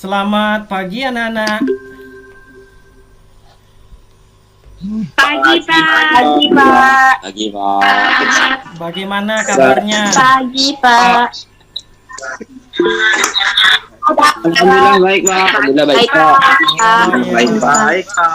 Selamat pagi anak-anak. Pagi, Pak. Pagi, Pak. Pagi, Pak. Bagaimana kabarnya? Pagi, Pak. Alhamdulillah baik, Pak. Alhamdulillah baik, Pak. Oh, iya. Baik, Pak.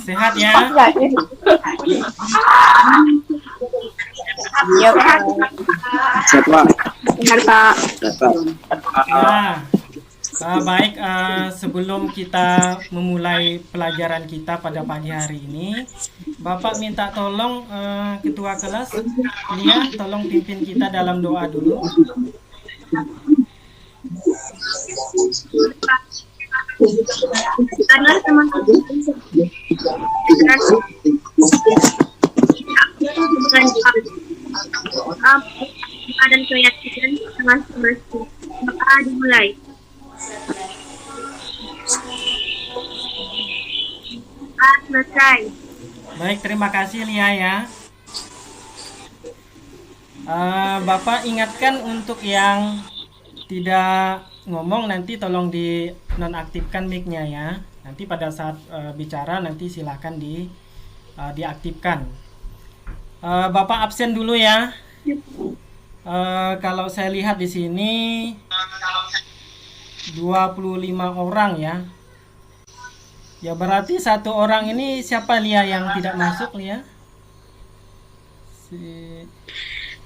Sehat ya? Iya, Pak. Siap, Pak. Benar, Pak. Siap, Pak. Baik, sebelum kita memulai pelajaran kita pada pagi hari ini, Bapak minta tolong Ketua kelas Lia, tolong pimpin kita dalam doa dulu. Karena teman-teman dan keyakinan dengan semestinya. Maka dimulai. Selesai. Baik, terima kasih Lia ya. Bapak ingatkan untuk yang tidak ngomong nanti tolong di nonaktifkan mic-nya ya. Nanti pada saat bicara nanti silahkan diaktifkan. Bapak absen dulu ya. Kalau saya lihat di sini 25 orang ya. Ya berarti satu orang ini siapa Lia yang tidak masuk Lia?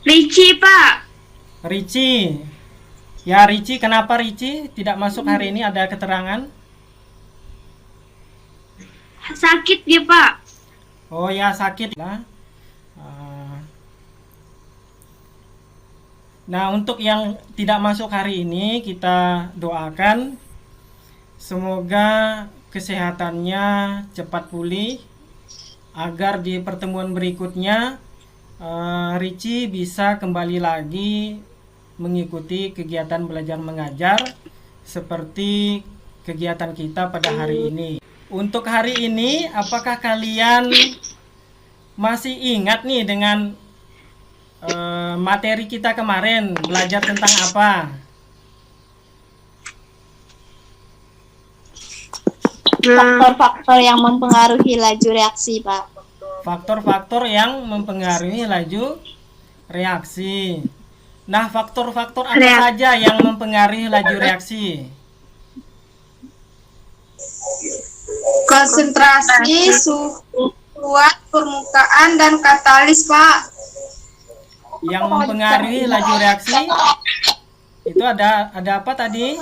Ricci, Pak. Ricci. Ya Ricci, kenapa Ricci tidak masuk hari ini? Ada keterangan? Sakit dia, Pak. Oh ya sakit lah. Nah untuk yang tidak masuk hari ini kita doakan semoga kesehatannya cepat pulih agar di pertemuan berikutnya Ricci bisa kembali lagi mengikuti kegiatan belajar mengajar seperti kegiatan kita pada hari ini. Untuk hari ini apakah kalian masih ingat nih dengan materi kita kemarin belajar tentang apa? Faktor-faktor yang mempengaruhi laju reaksi, Pak. Faktor-faktor yang mempengaruhi laju reaksi. Nah, faktor-faktor apa saja yang mempengaruhi laju reaksi? Konsentrasi, suhu, kuat, permukaan, dan katalis, Pak. Yang mempengaruhi laju reaksi itu ada apa tadi?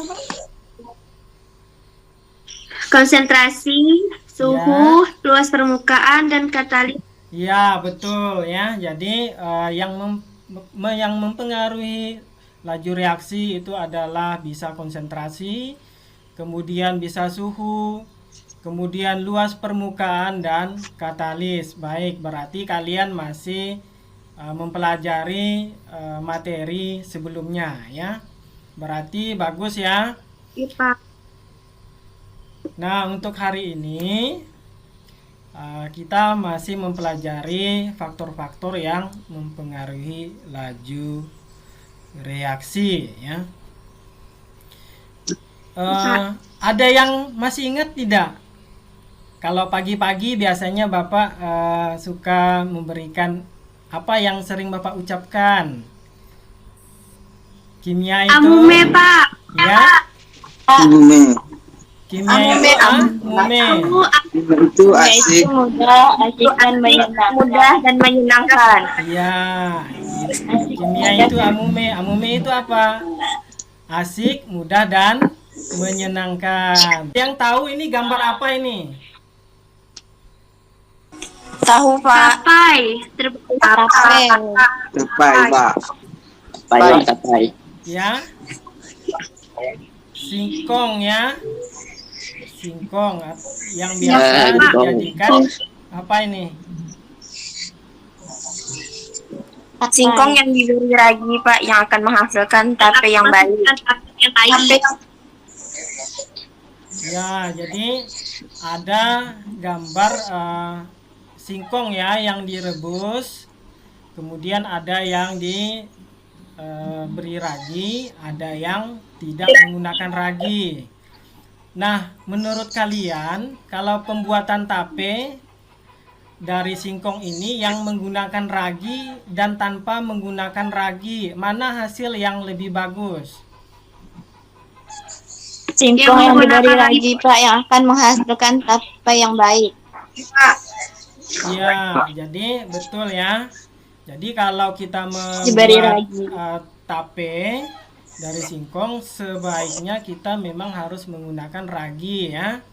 Konsentrasi, suhu, luas permukaan, dan katalis. Ya, betul ya. Jadi yang mempengaruhi laju reaksi itu adalah bisa konsentrasi, kemudian bisa suhu, kemudian luas permukaan dan katalis. Baik, berarti kalian masih mempelajari materi sebelumnya ya. Berarti bagus ya. Iya, Pak. Nah, untuk hari ini kita masih mempelajari faktor-faktor yang mempengaruhi laju reaksi ya. Ada yang masih ingat tidak? Kalau pagi-pagi biasanya Bapak suka memberikan apa yang sering Bapak ucapkan? Kimia itu Amume, Pak. ya. Amume. Kimia itu amume. Itu asik. Mudah, asik, dan menyenangkan. Mudah dan menyenangkan. Iya. Kimia itu amume. Amume itu apa? Asik, mudah dan menyenangkan. Yang tahu ini gambar apa ini? Tahu, Pak. Tapai. Tapai. Tepai, Pak. Tepai. Ya. Singkong ya. Singkong yang biasa dijadikan apa ini? Singkong yang diberi ragi, Pak, yang akan menghasilkan tape yang baik. Ya, jadi ada gambar singkong ya yang direbus, kemudian ada yang beri ragi, ada yang tidak menggunakan ragi. Nah, menurut kalian, kalau pembuatan tape dari singkong ini yang menggunakan ragi dan tanpa menggunakan ragi, mana hasil yang lebih bagus? Singkong yang diberi ragi, Pak, yang akan menghasilkan tape yang baik. Pak. Ya, jadi betul ya. Jadi kalau kita Diberi membuat ragi. tape dari singkong, sebaiknya kita memang harus menggunakan ragi ya.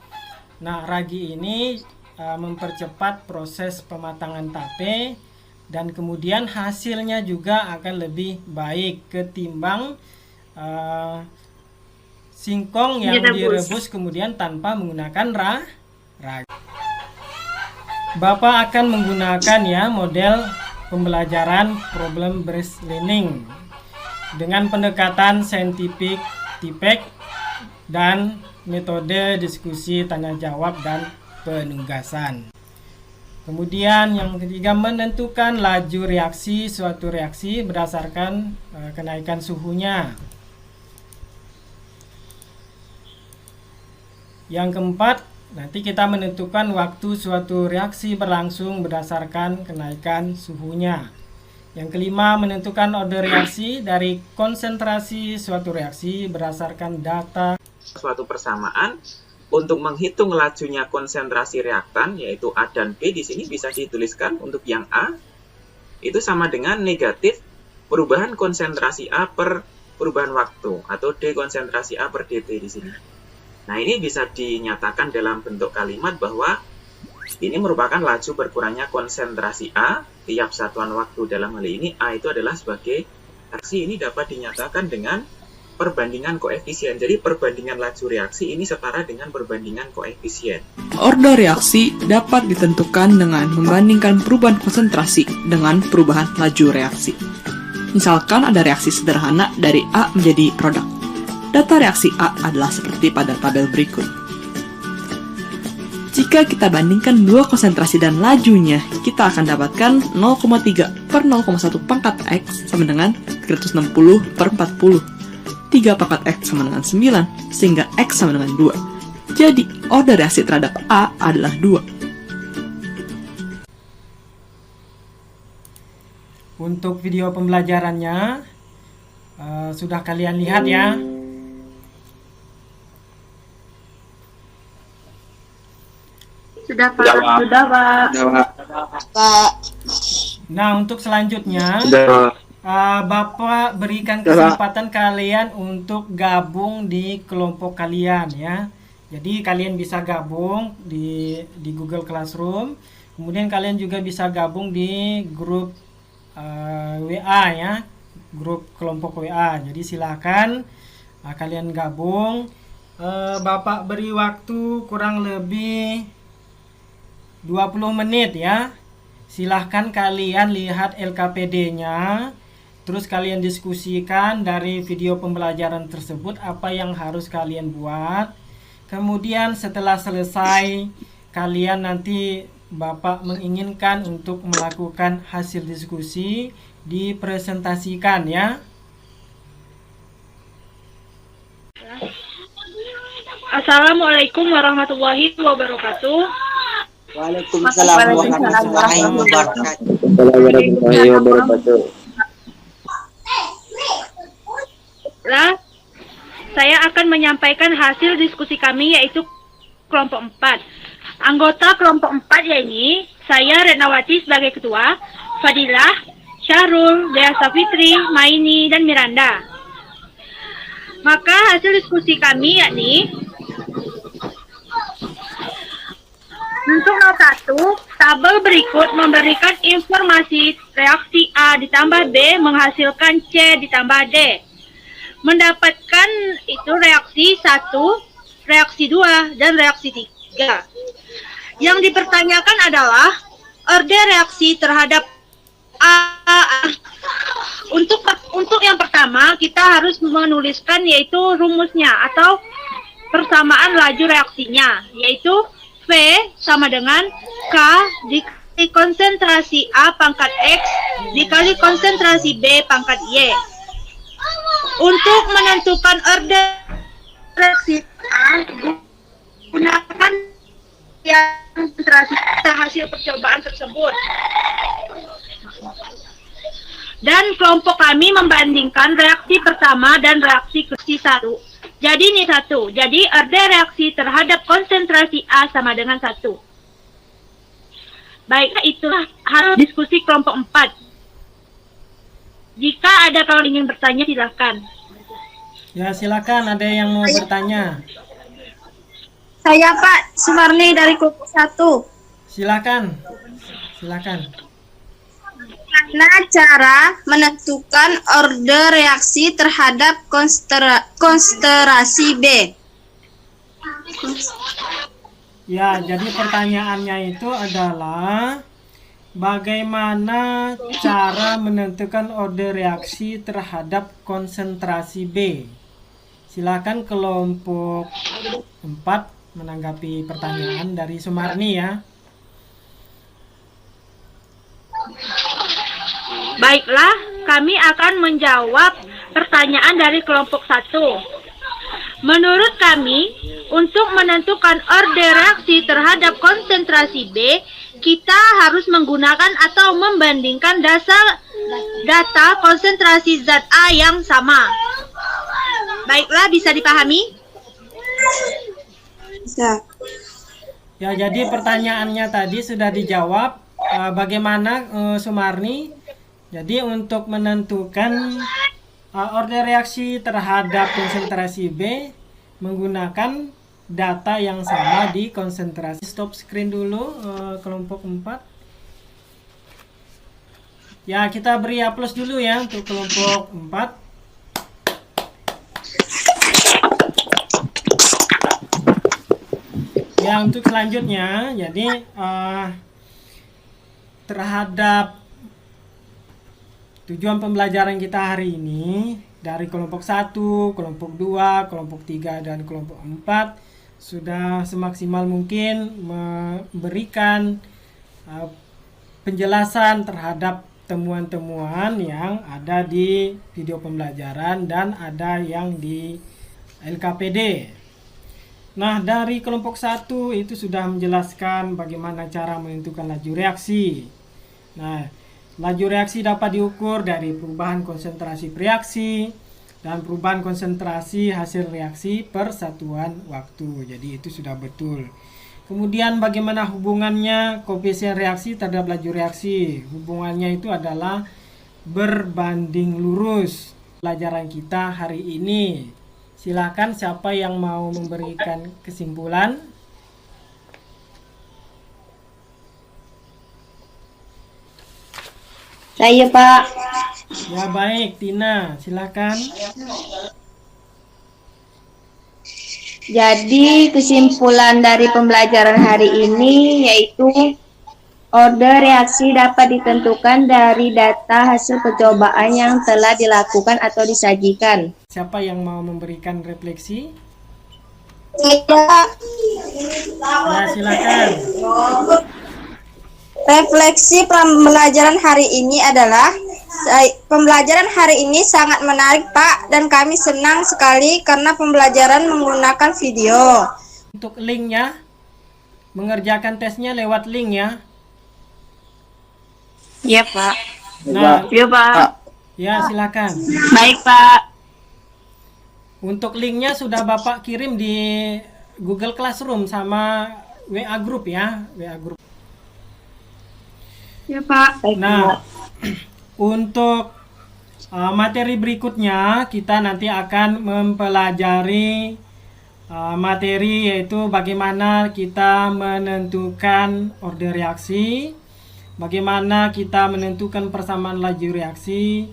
Nah, ragi ini mempercepat proses pematangan tape dan kemudian hasilnya juga akan lebih baik ketimbang singkong yang direbus kemudian tanpa menggunakan ragi. Bapak akan menggunakan ya model pembelajaran problem based learning dengan pendekatan scientific tipek dan metode diskusi tanya jawab dan penugasan. Kemudian yang ketiga, menentukan laju reaksi suatu reaksi berdasarkan kenaikan suhunya. Yang keempat, nanti kita menentukan waktu suatu reaksi berlangsung berdasarkan kenaikan suhunya. Yang kelima, menentukan order reaksi dari konsentrasi suatu reaksi berdasarkan data suatu persamaan. Untuk menghitung lajunya konsentrasi reaktan, yaitu A dan B, di sini bisa dituliskan untuk yang A itu sama dengan negatif perubahan konsentrasi A per perubahan waktu, atau D konsentrasi A per dt di sini. Nah, ini bisa dinyatakan dalam bentuk kalimat bahwa ini merupakan laju berkurangnya konsentrasi A tiap satuan waktu. Dalam hal ini A itu adalah sebagai reaksi. Ini dapat dinyatakan dengan perbandingan koefisien. Jadi perbandingan laju reaksi ini setara dengan perbandingan koefisien. Order reaksi dapat ditentukan dengan membandingkan perubahan konsentrasi dengan perubahan laju reaksi. Misalkan ada reaksi sederhana dari A menjadi produk. Data reaksi A adalah seperti pada tabel berikut. Jika kita bandingkan dua konsentrasi dan lajunya, kita akan dapatkan 0,3 per 0,1 pangkat X sama dengan 360 per 40. 3 pangkat X sama dengan 9, sehingga X sama dengan 2. Jadi, order reaksi terhadap A adalah 2. Untuk video pembelajarannya sudah kalian lihat ya. Sudah Pak. Sudah, Pak. Pak, Nah, untuk selanjutnya Bapak berikan kesempatan kalian untuk gabung di kelompok kalian ya. Jadi kalian bisa gabung di Google Classroom. Kemudian kalian juga bisa gabung di grup WA ya, grup kelompok WA. Jadi silakan kalian gabung. Bapak beri waktu kurang lebih 20 menit ya. Silahkan kalian lihat LKPD-nya. Terus kalian diskusikan dari video pembelajaran tersebut apa yang harus kalian buat. Kemudian setelah selesai, kalian nanti Bapak menginginkan untuk melakukan hasil diskusi, dipresentasikan ya. Assalamualaikum warahmatullahi wabarakatuh. Waalaikumsalam warahmatullahi wabarakatuh. Saya akan menyampaikan hasil diskusi kami, yaitu kelompok 4. Anggota kelompok 4 yakni saya Retnawati sebagai ketua, Fadilah, Syahrul, Dea Safitri, Maini, dan Miranda. Maka hasil diskusi kami yakni untuk 01, tabel berikut memberikan informasi reaksi A ditambah B menghasilkan C ditambah D. Mendapatkan itu reaksi 1, reaksi 2, dan reaksi 3. Yang dipertanyakan adalah order reaksi terhadap A. Untuk yang pertama, kita harus menuliskan yaitu rumusnya atau persamaan laju reaksinya, yaitu V sama dengan K dikali konsentrasi A pangkat X dikali konsentrasi B pangkat Y. Untuk menentukan order reaksi gunakan yang konsentrasi hasil percobaan tersebut. Dan kelompok kami membandingkan reaksi pertama dan reaksi satu. Jadi ini 1. Jadi order reaksi terhadap konsentrasi A sama dengan 1. Baiklah, itulah hasil diskusi kelompok 4. Jika ada kalau ingin bertanya silakan. Ya, silakan, ada yang mau bertanya. Saya Pak Sumarni dari kelompok 1. Silakan. Silakan. Bagaimana cara menentukan order reaksi terhadap konsentrasi B? Ya, jadi pertanyaannya itu adalah bagaimana cara menentukan order reaksi terhadap konsentrasi B? Silakan kelompok 4 menanggapi pertanyaan dari Sumarni ya. Baiklah, kami akan menjawab pertanyaan dari kelompok 1. Menurut kami, untuk menentukan order reaksi terhadap konsentrasi B, kita harus menggunakan atau membandingkan data konsentrasi zat A yang sama. Baiklah, bisa dipahami? Bisa. Ya, jadi pertanyaannya tadi sudah dijawab. Bagaimana Sumarni? Jadi untuk menentukan order reaksi terhadap konsentrasi B menggunakan data yang sama di konsentrasi. Stop screen dulu kelompok 4. Ya, kita beri aplaus dulu ya untuk kelompok 4. Ya, untuk selanjutnya, jadi terhadap tujuan pembelajaran kita hari ini dari kelompok 1, kelompok 2, kelompok 3, dan kelompok 4 sudah semaksimal mungkin memberikan penjelasan terhadap temuan-temuan yang ada di video pembelajaran dan ada yang di LKPD. Nah, dari kelompok 1 itu sudah menjelaskan bagaimana cara menentukan laju reaksi. Nah, laju reaksi dapat diukur dari perubahan konsentrasi reaksi dan perubahan konsentrasi hasil reaksi per satuan waktu. Jadi itu sudah betul. Kemudian bagaimana hubungannya koefisien reaksi terhadap laju reaksi? Hubungannya itu adalah berbanding lurus. Pelajaran kita hari ini. Silakan siapa yang mau memberikan kesimpulan? Saya Pak. Ya baik, Tina, silakan. Jadi kesimpulan dari pembelajaran hari ini yaitu order reaksi dapat ditentukan dari data hasil percobaan yang telah dilakukan atau disajikan. Siapa yang mau memberikan refleksi? Ya, silakan. Refleksi pembelajaran hari ini adalah pembelajaran hari ini sangat menarik Pak, dan kami senang sekali karena pembelajaran menggunakan video. Untuk linknya, mengerjakan tesnya lewat link ya. Iya Pak. Nah, Iya Pak. ya silakan. Baik Pak. Untuk linknya sudah Bapak kirim di Google Classroom sama WA Group ya, WA Group. Ya Pak. Nah, untuk materi berikutnya kita nanti akan mempelajari materi yaitu bagaimana kita menentukan order reaksi, bagaimana kita menentukan persamaan laju reaksi,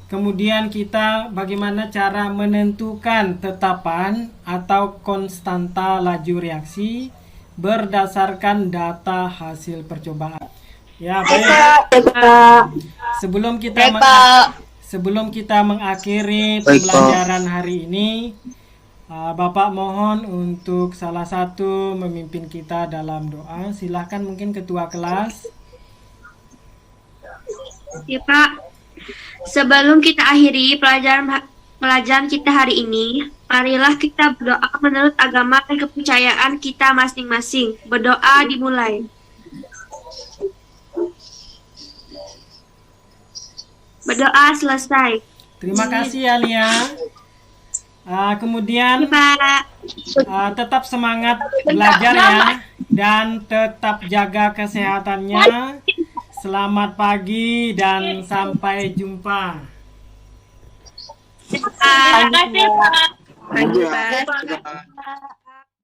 kemudian kita bagaimana cara menentukan tetapan atau konstanta laju reaksi berdasarkan data hasil percobaan. Ya, baik. Sebelum kita mengakhiri pembelajaran hari ini, Bapak mohon untuk salah satu memimpin kita dalam doa. Silahkan mungkin ketua kelas. Ya Pak, sebelum kita akhiri pelajaran pelajaran kita hari ini. Marilah kita berdoa menurut agama dan kepercayaan kita masing-masing. Berdoa dimulai. Berdoa selesai. Terima kasih Alia. Kemudian Pak. tetap semangat belajar ya, dan tetap jaga kesehatannya. Selamat pagi dan sampai jumpa. Terima kasih, Pak. Terima kasih, Pak.